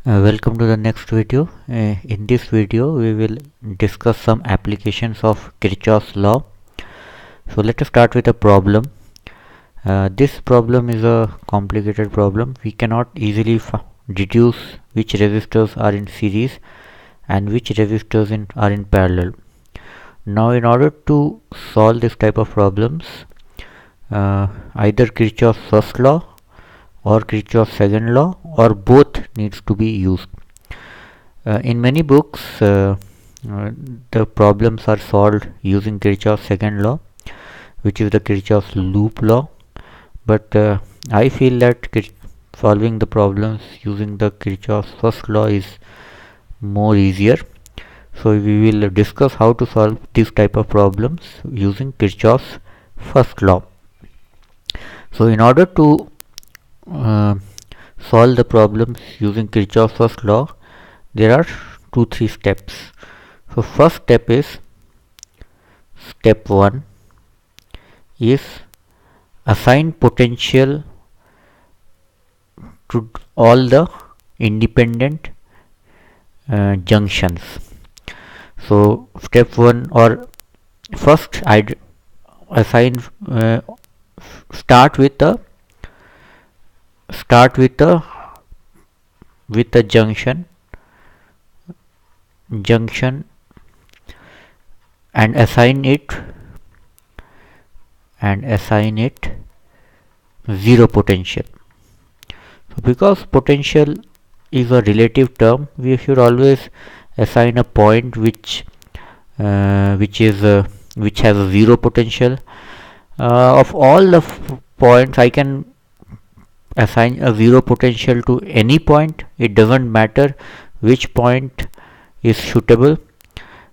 Welcome to the next video. In this video we will discuss some applications of Kirchhoff's law. So let us start with a problem. This problem is a complicated problem. We cannot easily deduce which resistors are in series and which resistors are in parallel. Now in order to solve this type of problems, either Kirchhoff's first law or Kirchhoff's second law or both needs to be used. In many books the problems are solved using Kirchhoff's second law, which is the Kirchhoff's loop law, but I feel that solving the problems using the Kirchhoff's first law is more easier. So we will discuss how to solve this type of problems using Kirchhoff's first law. So in order to solve the problems using Kirchhoff's first law, there are 2-3 steps. So first step is, step 1 is assign potential to all the independent junctions. So step 1, or first I'd assign start with the junction and assign it zero potential. So because potential is a relative term, we should always assign a point which has a zero potential. Of all the points, I can assign a zero potential to any point. It doesn't matter which point is suitable,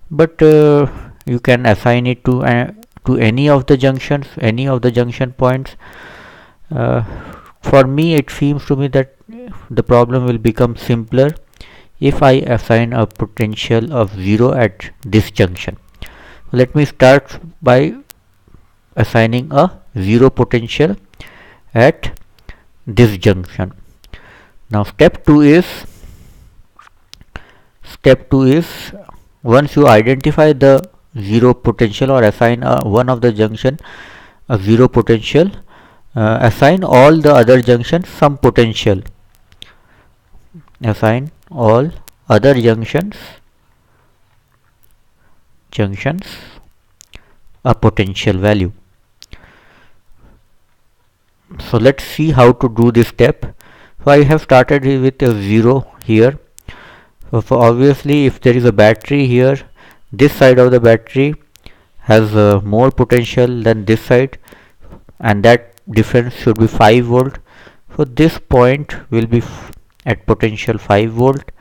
but you can assign it to any of the junctions, any of the junction points. For me, it seems to me that the problem will become simpler if I assign a potential of 0 at this junction. Let me start by assigning a 0 potential at this junction. Now step 2 is once you identify the 0 potential or assign one of the junction a 0 potential, assign all the other junctions some potential. Assign all other junctions a potential value. So let's see how to do this step. So I have started with a 0 here. So obviously if there is a battery here, this side of the battery has more potential than this side, and that difference should be 5 volt. So this point will be at potential 5 volt.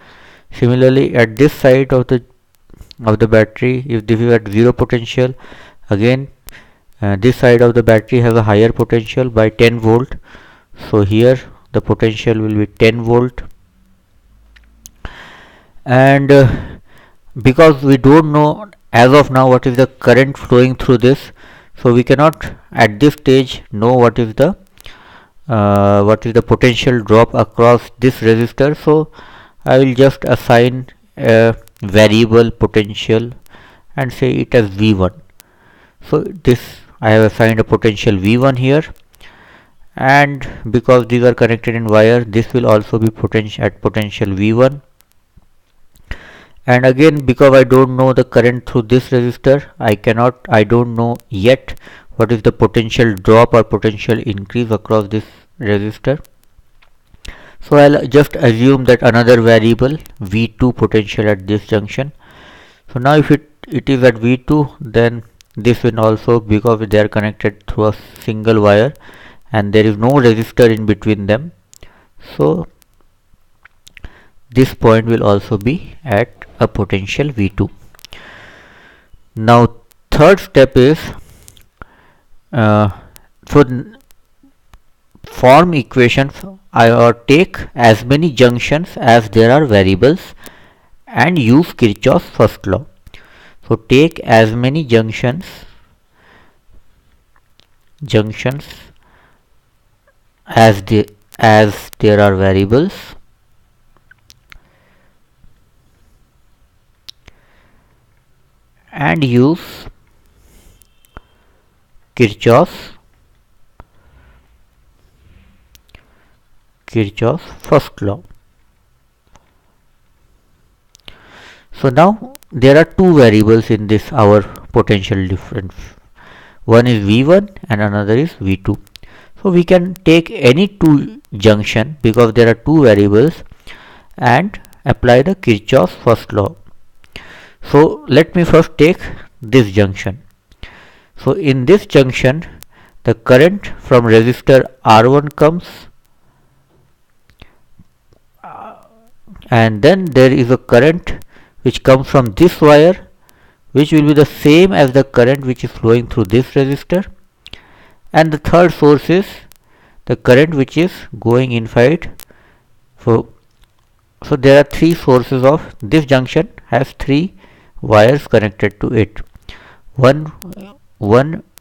Similarly at this side of the battery, if this is at 0 potential, again this side of the battery has a higher potential by 10 volt. So here the potential will be 10 volt, and because we don't know as of now what is the current flowing through this, so we cannot at this stage know what is the potential drop across this resistor. So I will just assign a variable potential and say it as V1. So this I have assigned a potential V1 here, and because these are connected in wire, this will also be at potential V1. And again, because I don't know the current through this resistor, I don't know yet what is the potential drop or potential increase across this resistor. So I'll just assume that another variable V2 potential at this junction. So now if it is at V2, then this will also, because they are connected through a single wire and there is no resistor in between them, so this point will also be at a potential V2. Now third step is form equations or take as many junctions as there are variables and use Kirchhoff's first law. So take as many junctions as there are variables and use Kirchhoff's first law. So now there are two variables in this our potential difference. One is V1 and another is V2. So we can take any two junction because there are two variables and apply the Kirchhoff's first law. So let me first take this junction. So in this junction the current from resistor R1 comes, and then there is a current which comes from this wire, which will be the same as the current which is flowing through this resistor, and the third source is the current which is going inside. So there are three sources of this junction, has three wires connected to it. One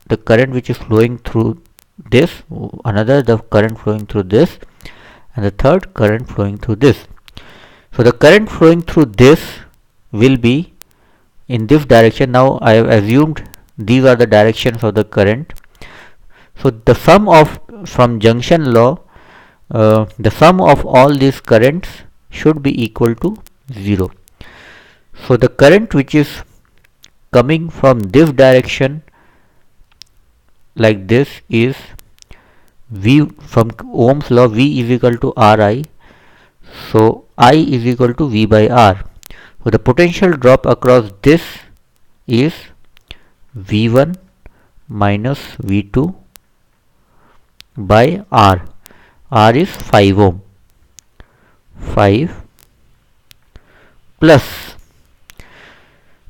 the current which is flowing through this, another the current flowing through this, and the third current flowing through this. So the current flowing through this will be in this direction. Now I have assumed these are the directions of the current. So the sum of, from junction law, the sum of all these currents should be equal to 0. So the current which is coming from this direction like this is V, from Ohm's law, V is equal to Ri. So I is equal to V by R. So the potential drop across this is V1 minus V2 by R. R is 5 ohm. 5 plus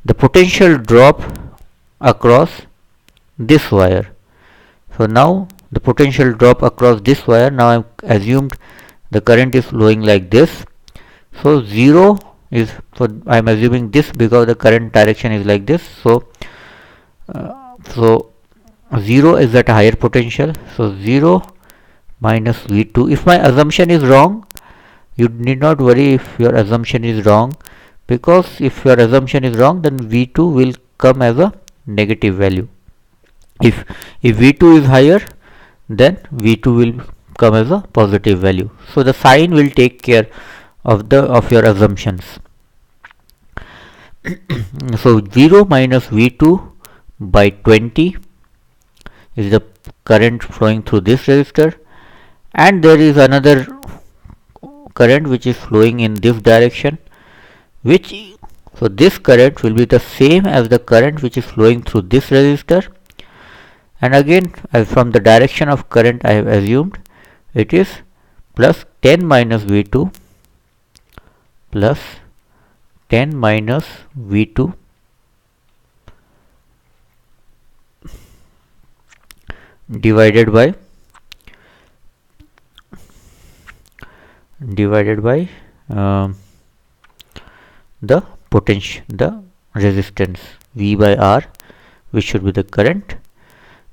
the potential drop across this wire. So now the potential drop across this wire, now I have assumed the current is flowing like this. So 0 is, so I am assuming this because the current direction is like this. So 0 is at a higher potential. So 0 minus V2. If my assumption is wrong, you need not worry if your assumption is wrong, because if your assumption is wrong, then V2 will come as a negative value. If V2 is higher, then V2 will come as a positive value. So the sign will take care of your assumptions. So 0 minus V2 by 20 is the current flowing through this resistor, and there is another current which is flowing in this direction, so this current will be the same as the current which is flowing through this resistor, and again from the direction of current I have assumed it is plus 10 minus V2 plus 10 minus V2 divided by the potential, the resistance V by R, which should be the current.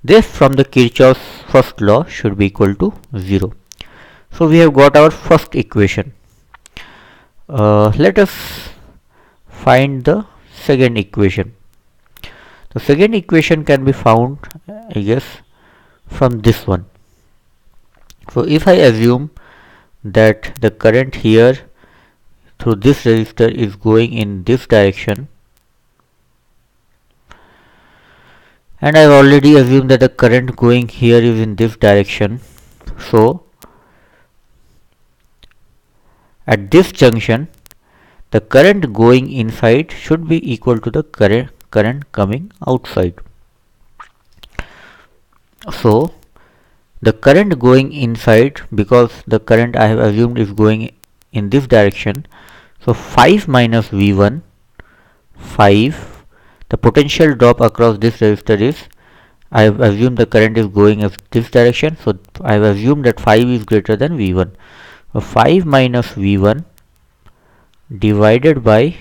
This from the Kirchhoff's first law should be equal to 0. So we have got our first equation. Let us find the second equation. The second equation can be found, I guess, from this one. So if I assume that the current here through this resistor is going in this direction, and I have already assumed that the current going here is in this direction, so at this junction the current going inside should be equal to the current coming outside. So the current going inside, because the current I have assumed is going in this direction, so 5 minus V1, 5, the potential drop across this resistor is, I have assumed the current is going in this direction, so I have assumed that 5 is greater than V1. So 5 minus V1 divided by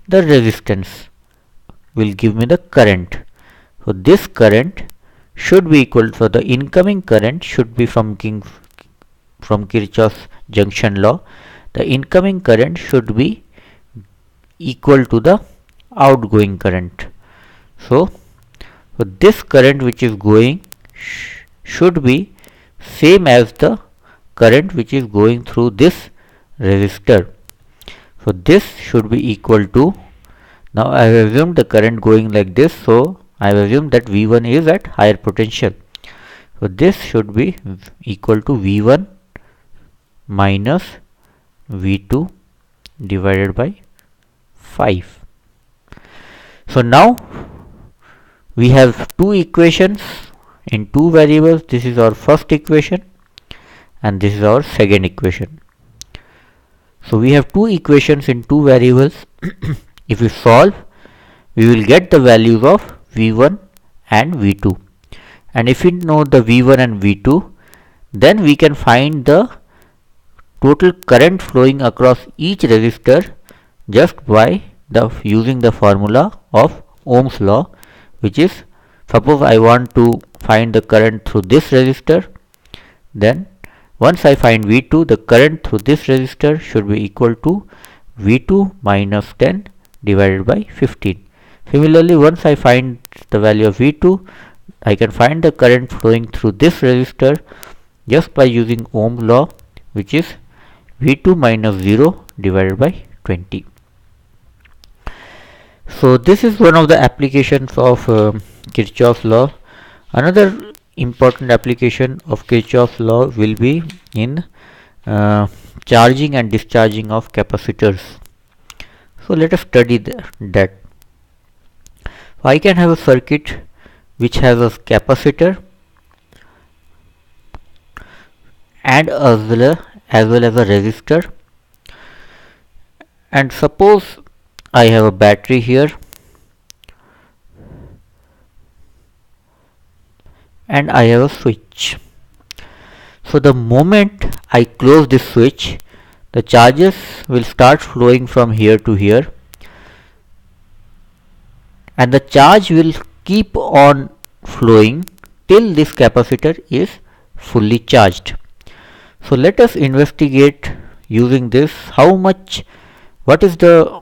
the resistance will give me the current. So this current should be equal, so the incoming current should be from Kirchhoff's junction law, the incoming current should be equal to the outgoing current. So this current which is going should be same as the current which is going through this resistor. So this should be equal to, now I have assumed the current going like this, so I have assumed that V1 is at higher potential. So this should be equal to V1 minus V2 divided by 5. So now we have two equations in two variables. This is our first equation and this is our second equation. So we have two equations in two variables. If we solve, we will get the values of V1 and V2. And if we know the V1 and V2, then we can find the total current flowing across each resistor just by using the formula of Ohm's law, which is, suppose I want to find the current through this resistor, then once I find V2, the current through this resistor should be equal to V2 minus 10 divided by 15. Similarly, once I find the value of V2, I can find the current flowing through this resistor just by using Ohm's law, which is V2 minus 0 divided by 20. So this is one of the applications of Kirchhoff's law. Another important application of Kirchhoff's law will be in charging and discharging of capacitors. So let us study that. I can have a circuit which has a capacitor and as well as a resistor, and suppose I have a battery here and I have a switch. So the moment I close this switch, the charges will start flowing from here to here, and the charge will keep on flowing till this capacitor is fully charged. So let us investigate using this what is the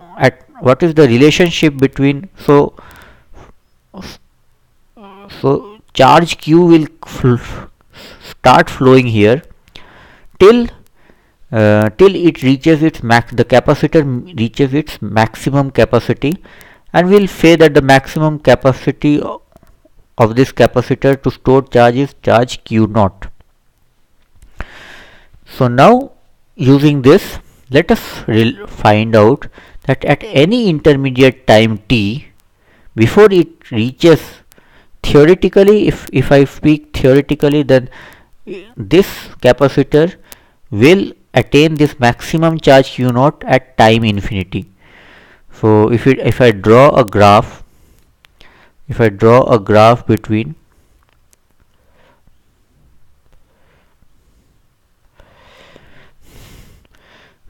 relationship between, so charge Q will start flowing here till it reaches its the capacitor reaches its maximum capacity, and we'll say that the maximum capacity of this capacitor to store charge is charge Q naught. So now using this, let us find out that at any intermediate time t, before it reaches, theoretically, if I speak theoretically, then this capacitor will attain this maximum charge Q naught at time infinity. So if I draw a graph, between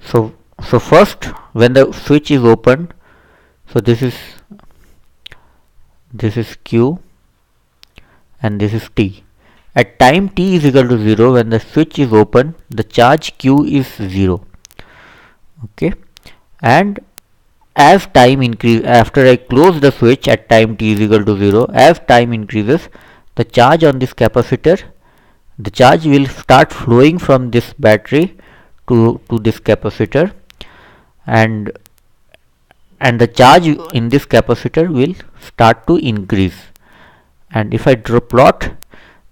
so first, when the switch is open, so this is Q and this is T. At time t is equal to 0, when the switch is open, the charge Q is 0. Okay, and as time increases, after I close the switch at time t is equal to 0, as time increases, the charge on this capacitor, the charge will start flowing from this battery to this capacitor, and the charge in this capacitor will start to increase. And if I plot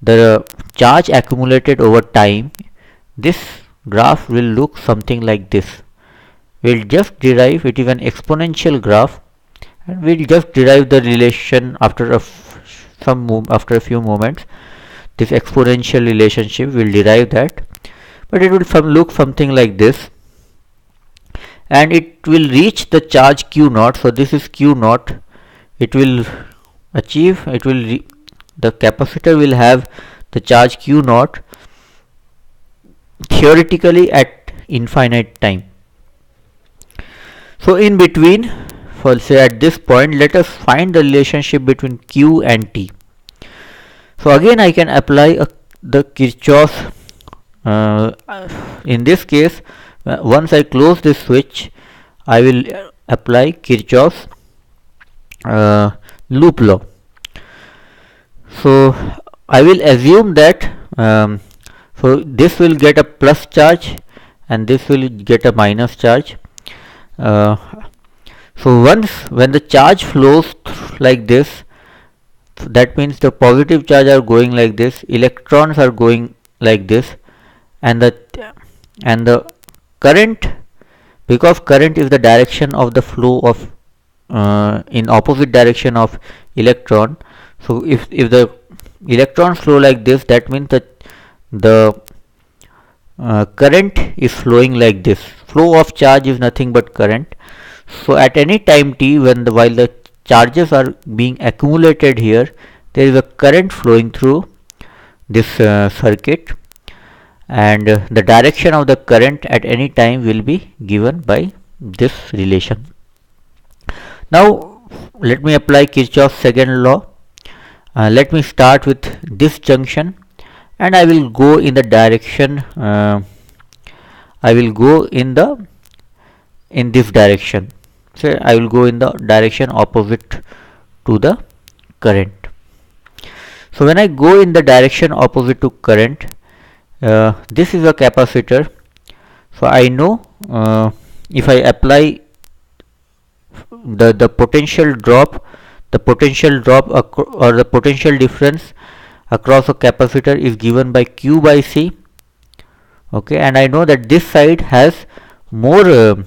the charge accumulated over time, this graph will look something like this. We'll just derive, it is an exponential graph, and we'll just derive the relation after a few moments. This exponential relationship, will derive that, but it will look something like this, and it will reach the charge Q naught. So this is Q naught. It will achieve, the capacitor will have the charge Q naught theoretically at infinite time. So in between, for say at this point, let us find the relationship between Q and T. So again I can apply the Kirchhoff. In this case, once I close this switch, I will apply Kirchhoff's loop law. So I will assume that so this will get a plus charge and this will get a minus charge. So once when the charge flows like this, that means the positive charge are going like this, electrons are going like this, and the current, because current is the direction of the flow of in opposite direction of electron. So if the electrons flow like this, that means that the current is flowing like this. Flow of charge is nothing but current. So at any time t, when while the charges are being accumulated here, there is a current flowing through this circuit, and the direction of the current at any time will be given by this relation. Now let me apply Kirchhoff's second law. Let me start with this junction, and I will go in the direction I will go in this direction. So I will go in the direction opposite to the current. So when I go in the direction opposite to current, this is a capacitor. So I know if I apply the potential drop, or the potential difference across a capacitor is given by Q by C. Okay, and I know that this side has more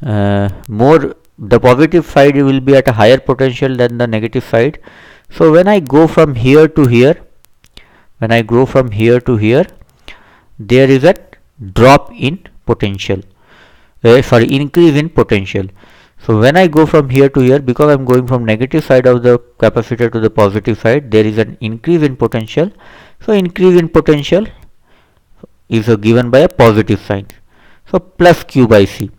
the positive side will be at a higher potential than the negative side. So when I go from here to here, there is a drop in potential, increase in potential. So when I go from here to here, because I am going from negative side of the capacitor to the positive side, there is an increase in potential. So increase in potential is given by a positive sign. So plus Q by C.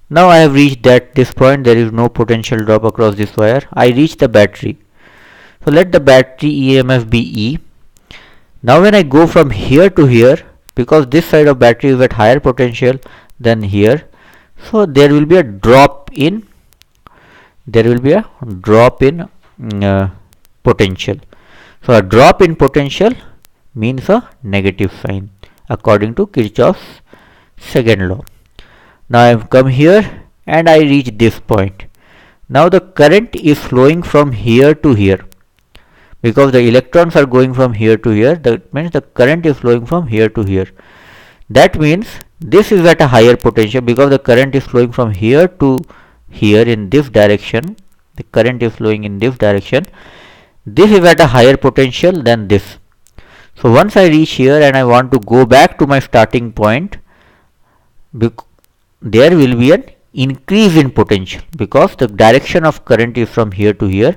Now I have reached this point. There is no potential drop across this wire. I reach the battery. So let the battery EMF be E. Now when I go from here to here, because this side of battery is at higher potential than here, so there will be a drop in potential. So a drop in potential means a negative sign according to Kirchhoff's second law. Now I have come here and I reach this point. Now the current is flowing from here to here, because the electrons are going from here to here. That means the current is flowing from here to here. That means this is at a higher potential, because the current is flowing from here to here in this direction. The current is flowing in this direction. This is at a higher potential than this. So once I reach here and I want to go back to my starting point, there will be an increase in potential, because the direction of current is from here to here,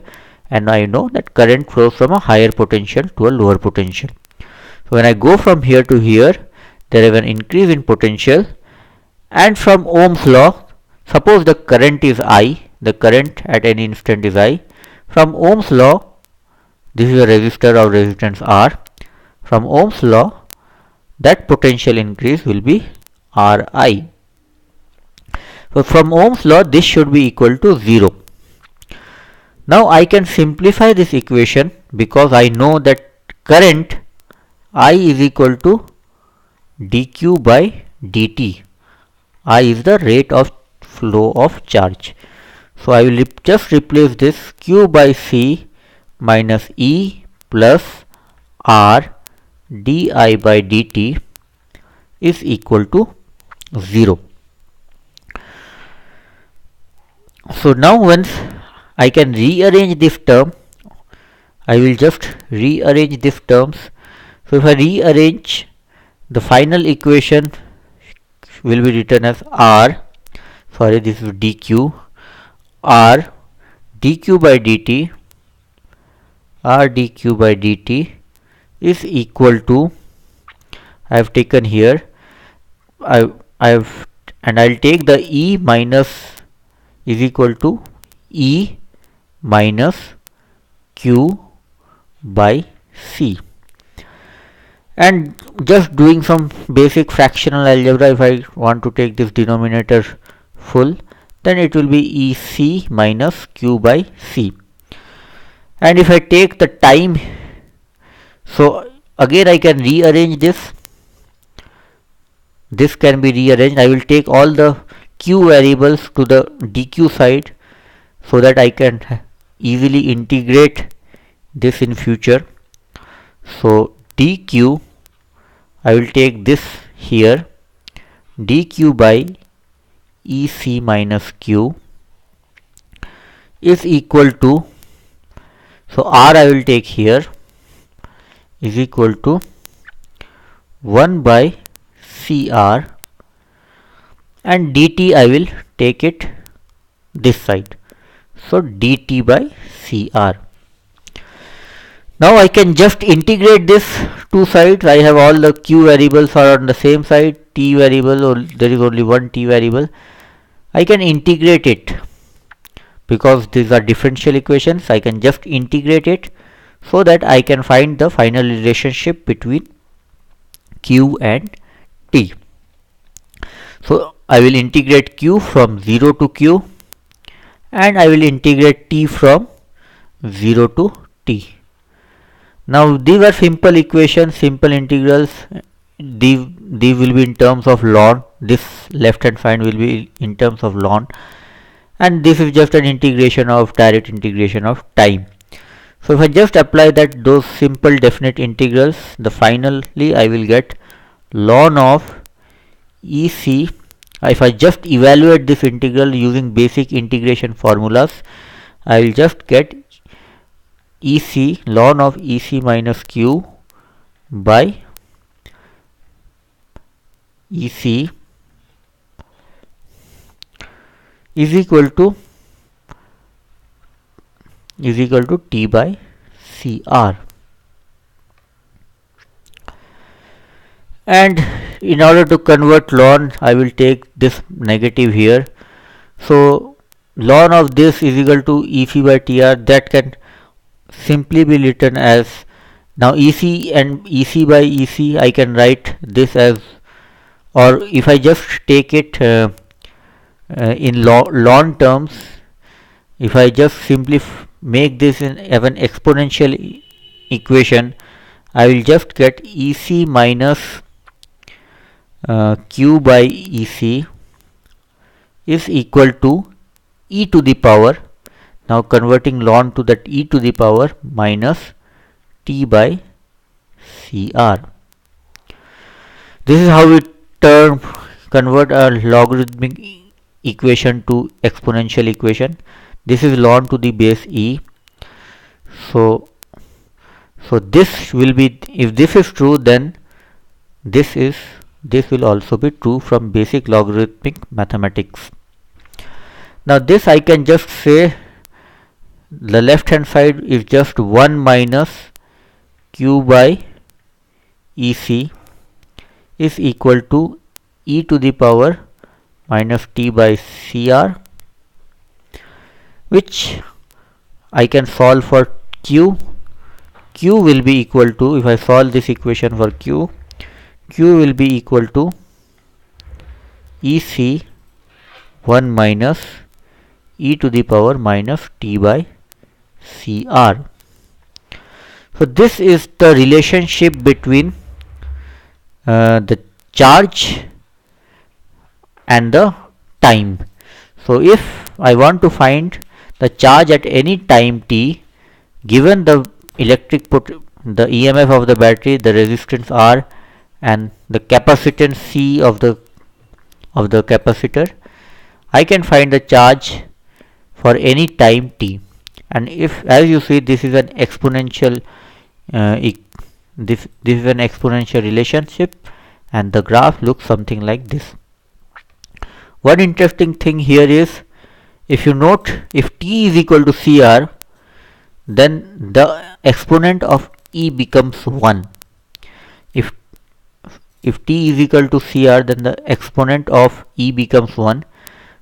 and I know that current flows from a higher potential to a lower potential. So when I go from here to here, there is an increase in potential, and from Ohm's law, suppose the current is I, the current at any instant is I. From Ohm's law, this is a resistor of resistance R. From Ohm's law, that potential increase will be Ri. So from Ohm's law, this should be equal to 0. Now I can simplify this equation, because I know that current I is equal to dq by dt. I is the rate of flow of charge. So I will just replace this Q by C minus E plus R di by dt is equal to 0. So now once I can rearrange this term, I will just rearrange these terms. So if I rearrange, the final equation will be written as this is dq, R dq by dt, is equal to, I have taken here, I'll take the E minus is equal to E minus Q by C. And just doing some basic fractional algebra, if I want to take this denominator full, then it will be EC minus Q by C. And if I take the time, so again I can rearrange this. This can be rearranged. I will take all the q variables to the dq side so that I can easily integrate this in future. So dq, I will take this here, dq by ec minus q is equal to, so r I will take here, is equal to 1 by cr, and dt I will take it this side, so dt by cr. Now I can just integrate this two sides. I have all the q variables are on the same side, t variable, or there is only one t variable. I can integrate it because these are differential equations. I can just integrate it so that I can find the final relationship between q and t. So I will integrate q from 0 to q, and I will integrate t from 0 to t. Now these are simple equations, simple integrals. These will be in terms of ln. This left hand side will be in terms of ln, and this is just an integration of direct integration of time. So if I just apply that those simple definite integrals, the finally I will get ln of ec. If I just evaluate this integral using basic integration formulas, I will just get ec, ln of ec minus q by ec is equal to t by cr. And in order to convert ln, I will take this negative here. So ln of this is equal to ec by tr. That can simply be written as, now ec and ec by ec, I can write this as, or if I just take it in ln terms, if I just simply make this in an exponential equation, I will just get ec minus q by ec is equal to e to the power, now converting ln to that e to the power, minus t by cr. This is how we convert a logarithmic equation to exponential equation. This is ln to the base e. So this will be, if this is true, then this will also be true from basic logarithmic mathematics. Now this I can just say the left hand side is just 1 minus q by ec is equal to e to the power minus t by cr, which I can solve for q. Q will be equal to, if I solve this equation for q will be equal to ec 1 minus e to the power minus t by cr. So this is the relationship between the charge and the time. So if I want to find the charge at any time t, given the the EMF of the battery, the resistance R, and the capacitance C of the capacitor, I can find the charge for any time t. And if, as you see, this is an exponential this is an exponential relationship, and the graph looks something like this. One interesting thing here is, if you note, if t is equal to cr, then the exponent of e becomes 1. If t is equal to cr, then the exponent of e becomes 1.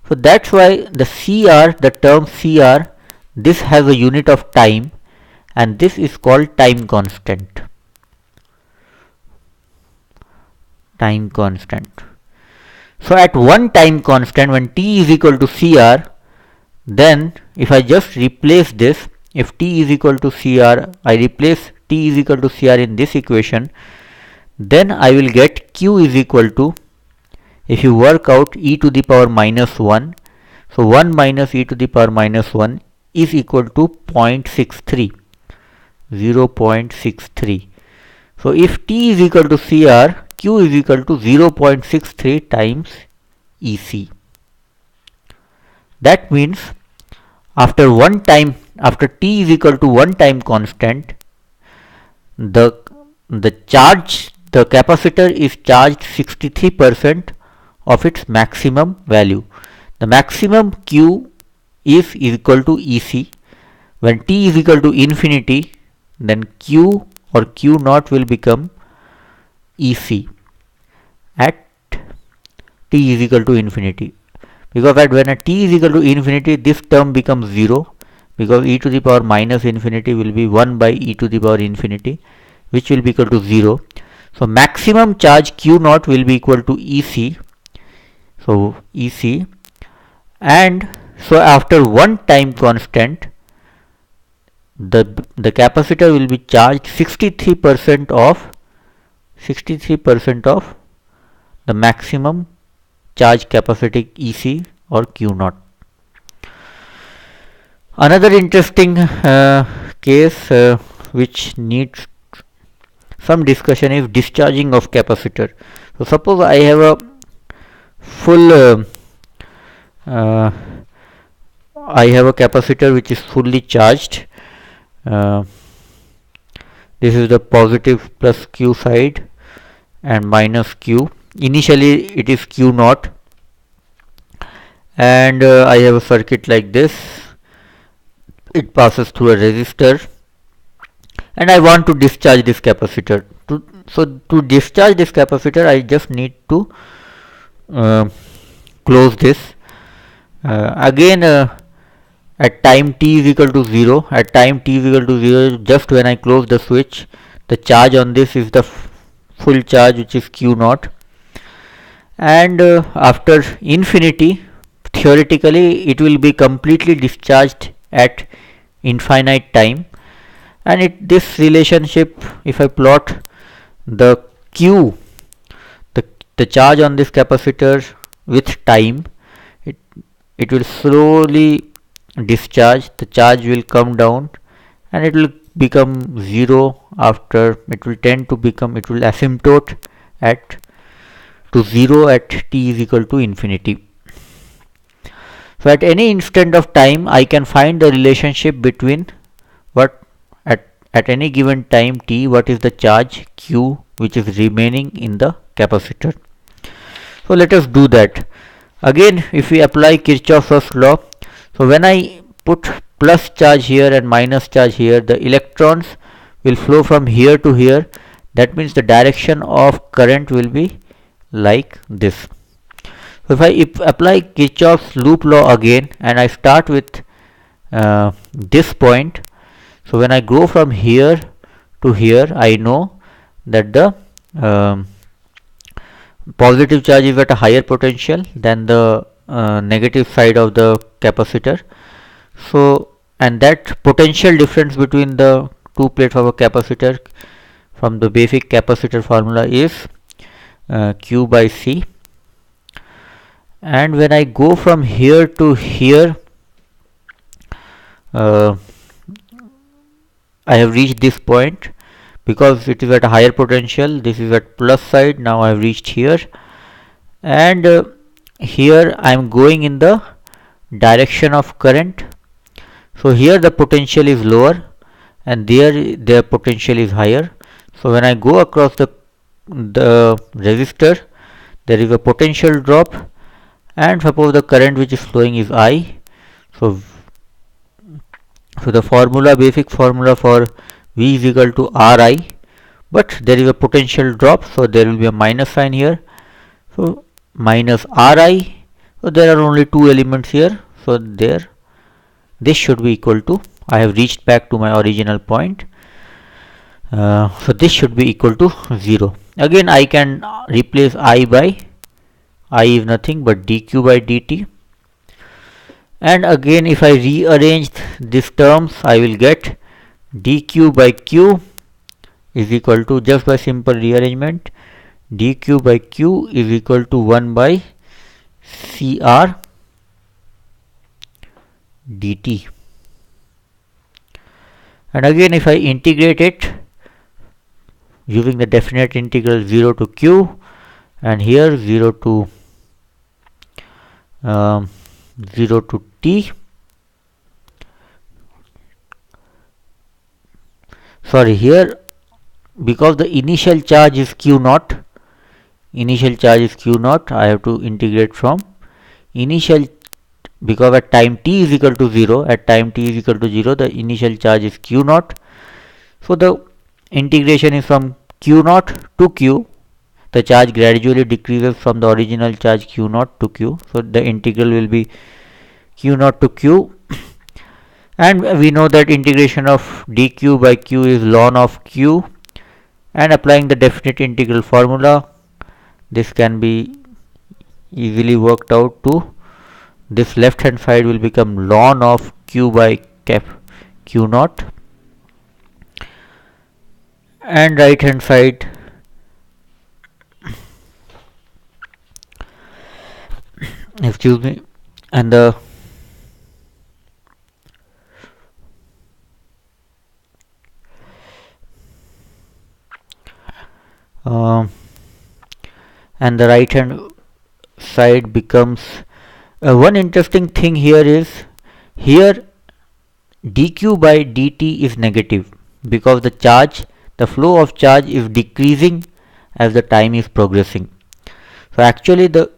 So that's why the cr, the term cr, this has a unit of time, and this is called time constant. Time constant. So at one time constant, when t is equal to cr, then if I just replace this, if t is equal to CR, I replace t is equal to CR in this equation, then I will get Q is equal to, if you work out e to the power minus 1, so 1 minus e to the power minus 1 is equal to 0.63, 0.63. So if t is equal to CR, Q is equal to 0.63 times EC. That means after t is equal to one time constant, the capacitor is charged 63% of its maximum value. The maximum Q is equal to EC. When t is equal to infinity, then Q or Q naught will become EC at t is equal to infinity. Because when a t is equal to infinity, this term becomes 0, because e to the power minus infinity will be 1 by e to the power infinity, which will be equal to 0. So maximum charge Q naught will be equal to EC. So EC, and so after one time constant, the capacitor will be charged 63% of the maximum charge capacity EC or Q naught. Another interesting case which needs some discussion is discharging of capacitor. So suppose I have a full I have a capacitor which is fully charged. This is the positive plus Q side and minus Q. Initially it is Q naught, and I have a circuit like this. It passes through a resistor, and I want to discharge this capacitor. So to discharge this capacitor, I just need to close this. Again, at time t is equal to 0, just when I close the switch, the charge on this is the full charge, which is Q naught, and after infinity, theoretically it will be completely discharged at infinite time. And this relationship, if I plot the Q, the charge on this capacitor with time, it will slowly discharge, the charge will come down, and it will become 0. After it will asymptote to 0 at t is equal to infinity. So at any instant of time, I can find the relationship between what at any given time t, what is the charge Q which is remaining in the capacitor. So let us do that. Again, if we apply Kirchhoff's first law, so when I put plus charge here and minus charge here, the electrons will flow from here to here. That means the direction of current will be like this. So if I apply Kirchhoff's loop law again, and I start with this point, so when I go from here to here, I know that the positive charge is at a higher potential than the negative side of the capacitor. So, and that potential difference between the two plates of a capacitor from the basic capacitor formula is Q by C. And when I go from here to here, I have reached this point because it is at a higher potential. This is at plus side. Now I have reached here, and here I am going in the direction of current. So here the potential is lower, and there their potential is higher. So when I go across the resistor, there is a potential drop, and suppose the current which is flowing is I. So the basic formula for V is equal to Ri, but there is a potential drop, so there will be a minus sign here. So minus Ri. So there are only two elements here. So this should be equal to, I have reached back to my original point. So this should be equal to 0. Again, I can replace I by I is nothing but dq by dt, And again, if I rearrange these terms, I will get dq by q is equal to, just by simple rearrangement, dq by q is equal to 1 by cr dt. And again, if I integrate it using the definite integral 0 to q, and here 0 to 0 to t, sorry, here because the initial charge is q naught, I have to integrate from initial, because at time t is equal to 0, the initial charge is q naught. So the integration is from q naught to q. The charge gradually decreases from the original charge q naught to q. So the integral will be q naught to q. And we know that integration of dq by q is ln of q. And applying the definite integral formula, this can be easily worked out to, this left hand side will become ln of q by q naught, and right hand side excuse me, and the right hand side becomes, one interesting thing here is, here dq by dt is negative because the flow of charge is decreasing as the time is progressing. So actually the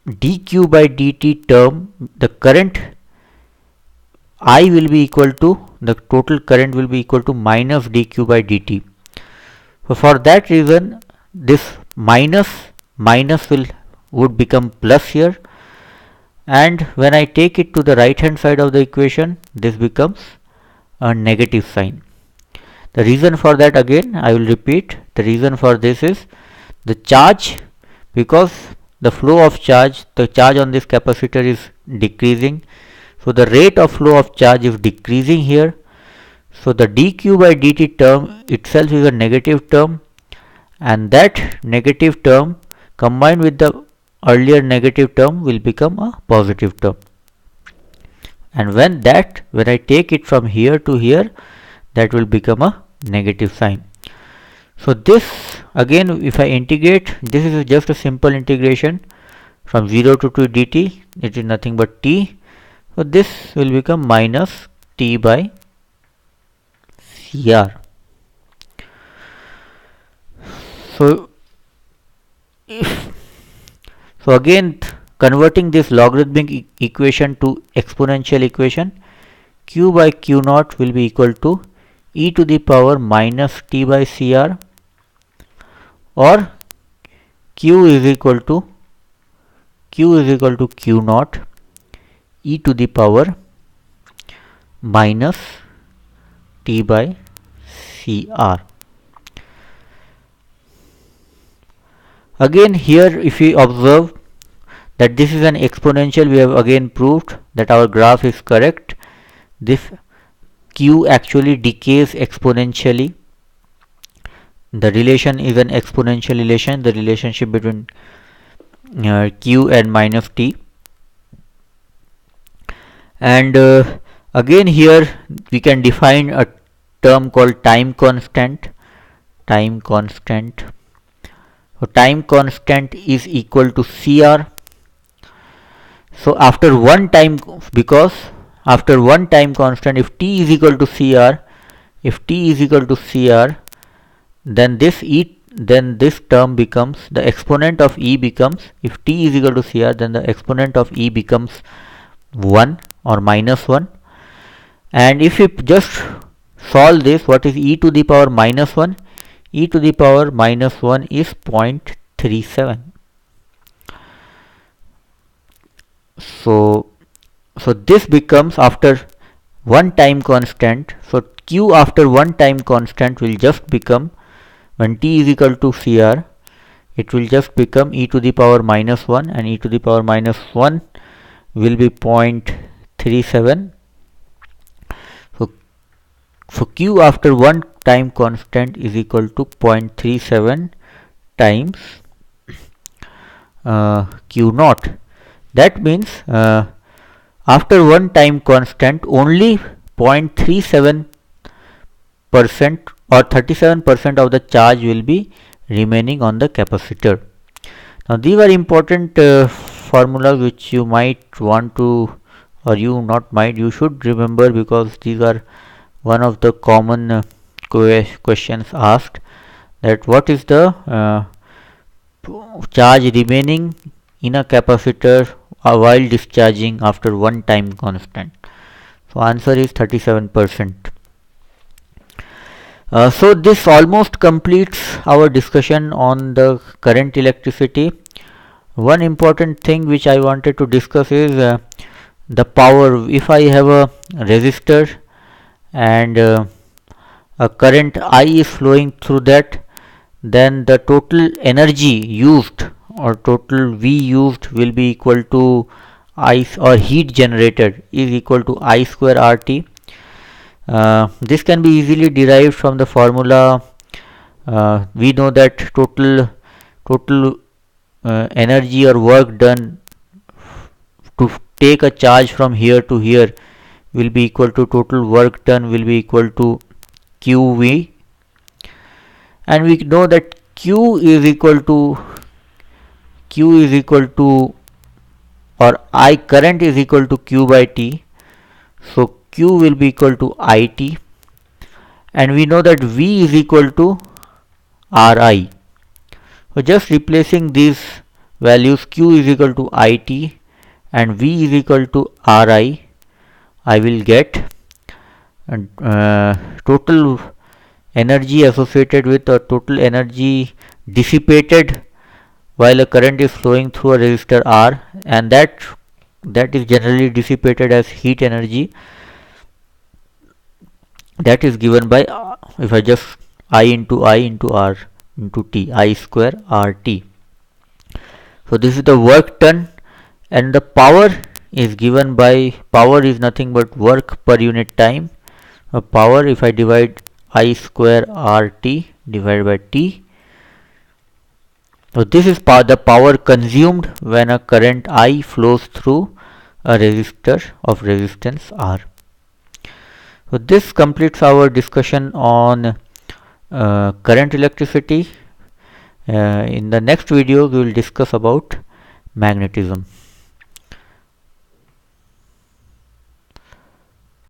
dq by dt term, the current I will be equal to, the total current will be equal to minus dq by dt. So for that reason, this minus would become plus here, and when I take it to the right hand side of the equation, this becomes a negative sign. The reason for that, again I will repeat, the reason for this is the charge, because the flow of charge, the charge on this capacitor is decreasing, so the rate of flow of charge is decreasing here. So the dq by dt term itself is a negative term, and that negative term combined with the earlier negative term will become a positive term. And when I take it from here to here, that will become a negative sign. So this, again, if I integrate, this is just a simple integration from 0 to 2 dt, it is nothing but t. So this will become minus t by cr. So again, converting this logarithmic equation to exponential equation, q by q naught will be equal to e to the power minus t by cr, or q is equal to q naught e to the power minus t by cr. Again, here if we observe that this is an exponential, we have again proved that our graph is correct. This q actually decays exponentially. The relation is an exponential relation, the relationship between q and minus t. And again here we can define a term called time constant. So time constant is equal to cr. So after one time, because after one time constant, if t is equal to cr, then this term becomes, the exponent of e becomes, if t is equal to cr, then the exponent of e becomes 1 or minus 1. And if we just solve this, what is e to the power minus 1? E to the power minus 1 is 0.37. So this becomes after one time constant. So q after one time constant will just become, when t is equal to cr, it will just become e to the power minus 1, and e to the power minus 1 will be 0.37 0.37. So Q after one time constant is equal to 0.37 times Q naught. That means after one time constant only 0.37% or 37% of the charge will be remaining on the capacitor. Now these are important formulas which you might want to, or you should remember, because these are one of the common questions asked, that what is the charge remaining in a capacitor while discharging after one time constant. So answer is 37%. So this almost completes our discussion on the current electricity. One important thing which I wanted to discuss is the power. If I have a resistor and a current I is flowing through that, then the total energy used or total V used will be equal to I, or heat generated is equal to I square RT. This can be easily derived from the formula. We know that total energy or work done to take a charge from here to here will be equal to total work done will be equal to QV, and we know that Q is equal to or I current is equal to Q by T. So Q will be equal to IT, and we know that V is equal to RI. So just replacing these values, Q is equal to IT and V is equal to RI, I will get total energy associated with, or total energy dissipated while a current is flowing through a resistor R, and that is generally dissipated as heat energy. That is given by, if I just I into R into T, I square RT. So this is the work done, and the power is given by, power is nothing but work per unit time. Power, if I divide I square RT divided by T. So this is the power consumed when a current I flows through a resistor of resistance R. So this completes our discussion on current electricity. In the next video we will discuss about magnetism.